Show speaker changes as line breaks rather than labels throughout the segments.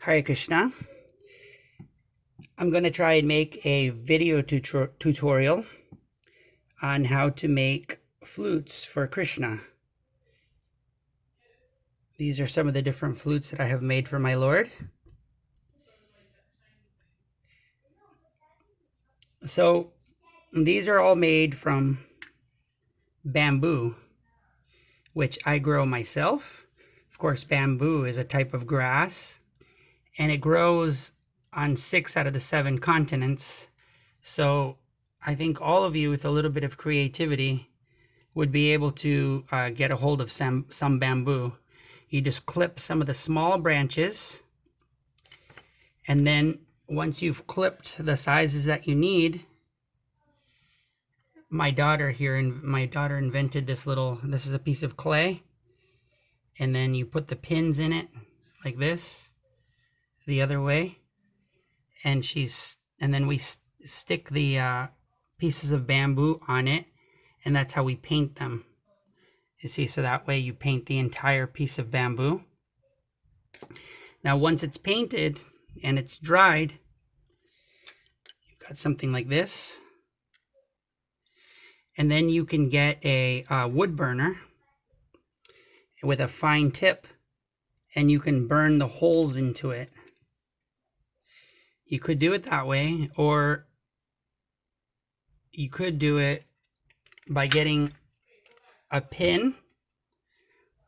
Hare Krishna. I'm going to try and make a video tutorial on how to make flutes for Krishna. These are some of the different flutes that I have made for my Lord. So these are all made from bamboo, which I grow myself. Of course, bamboo is a type of grass, and it grows on 6 out of the 7 continents. So I think all of you with a little bit of creativity would be able to get a hold of some bamboo. You just clip some of the small branches, and then once you've clipped the sizes that you need, my daughter invented this is a piece of clay, and then you put the pins in it like this, the other way, and then we stick the pieces of bamboo on it, and that's how we paint them. You see, so that way you paint the entire piece of bamboo. Now, once it's painted and it's dried, you've got something like this. And then you can get a wood burner with a fine tip, and you can burn the holes into it. You could do it that way, or you could do it by getting a pin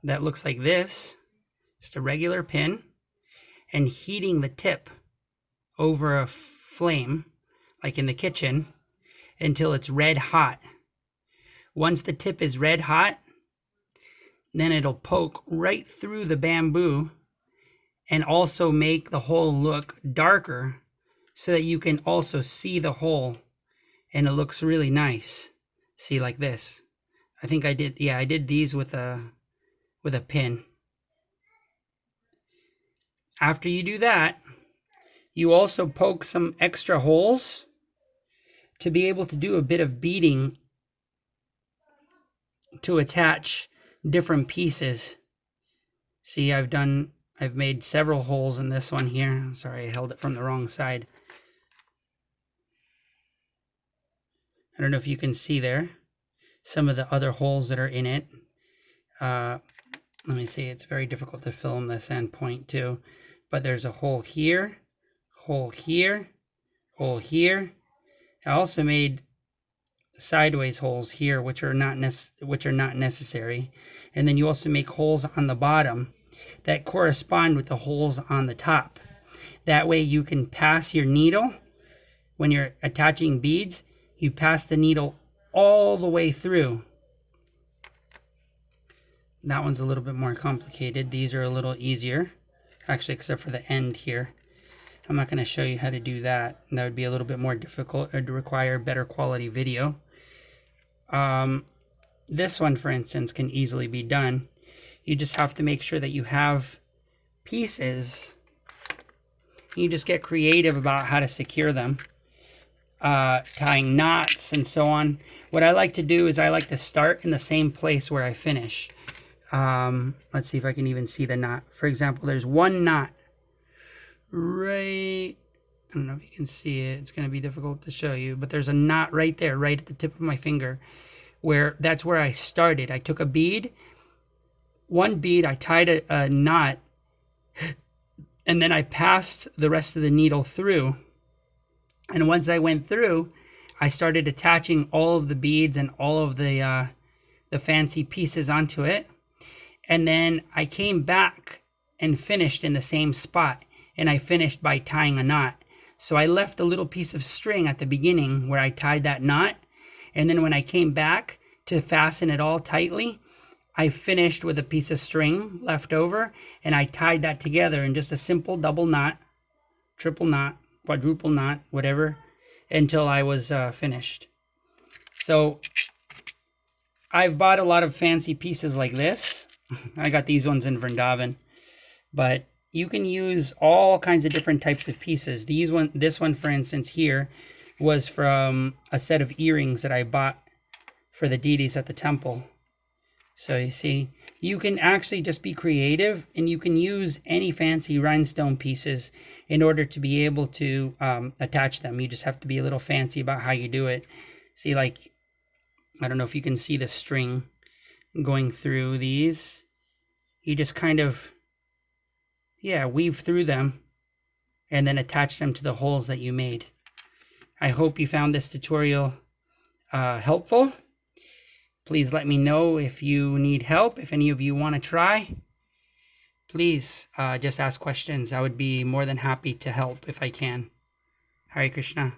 that looks like this, just a regular pin, and heating the tip over a flame, like in the kitchen, until it's red hot. Once the tip is red hot, then it'll poke right through the bamboo and also make the hole look darker so that you can also see the hole, and it looks really nice. See, like this. I think I did these with a pin. After you do that, you also poke some extra holes to be able to do a bit of beading to attach different pieces. See, I've made several holes in this one here. Sorry, I held it from the wrong side. I don't know if you can see there some of the other holes that are in it. Let me see, it's very difficult to film this and point to, but there's a hole here, hole here, hole here. I also made sideways holes here, which are not necessary. And then you also make holes on the bottom that correspond with the holes on the top. That way you can pass your needle when you're attaching beads. You pass the needle all the way through. That one's a little bit more complicated. These are a little easier, actually, except for the end here. I'm not going to show you how to do that. That would be a little bit more difficult. It would require better quality video. This one, for instance, can easily be done. You just have to make sure that you have pieces. You just get creative about how to secure them. Tying knots and so on. What I like to do is I like to start in the same place where I finish. Let's see if I can even see the knot. For example, there's one knot right, I don't know if you can see it. It's going to be difficult to show you, but there's a knot right there, right at the tip of my finger, that's where I started. I took a bead, one bead, I tied a knot, and then I passed the rest of the needle through. And once I went through, I started attaching all of the beads and all of the fancy pieces onto it. And then I came back and finished in the same spot. And I finished by tying a knot. So I left a little piece of string at the beginning where I tied that knot. And then when I came back to fasten it all tightly, I finished with a piece of string left over. And I tied that together in just a simple double knot, triple knot, quadruple knot, whatever, until I was finished. So I've bought a lot of fancy pieces like this. I got these ones in Vrindavan, but you can use all kinds of different types of pieces. This one, for instance, here was from a set of earrings that I bought for the deities at the temple. So you see, you can actually just be creative, and you can use any fancy rhinestone pieces in order to be able to attach them. You just have to be a little fancy about how you do it. See, like, I don't know if you can see the string going through these. You just kind of, yeah, weave through them and then attach them to the holes that you made. I hope you found this tutorial helpful. Please let me know if you need help. If any of you want to try, please just ask questions. I would be more than happy to help if I can. Hare Krishna.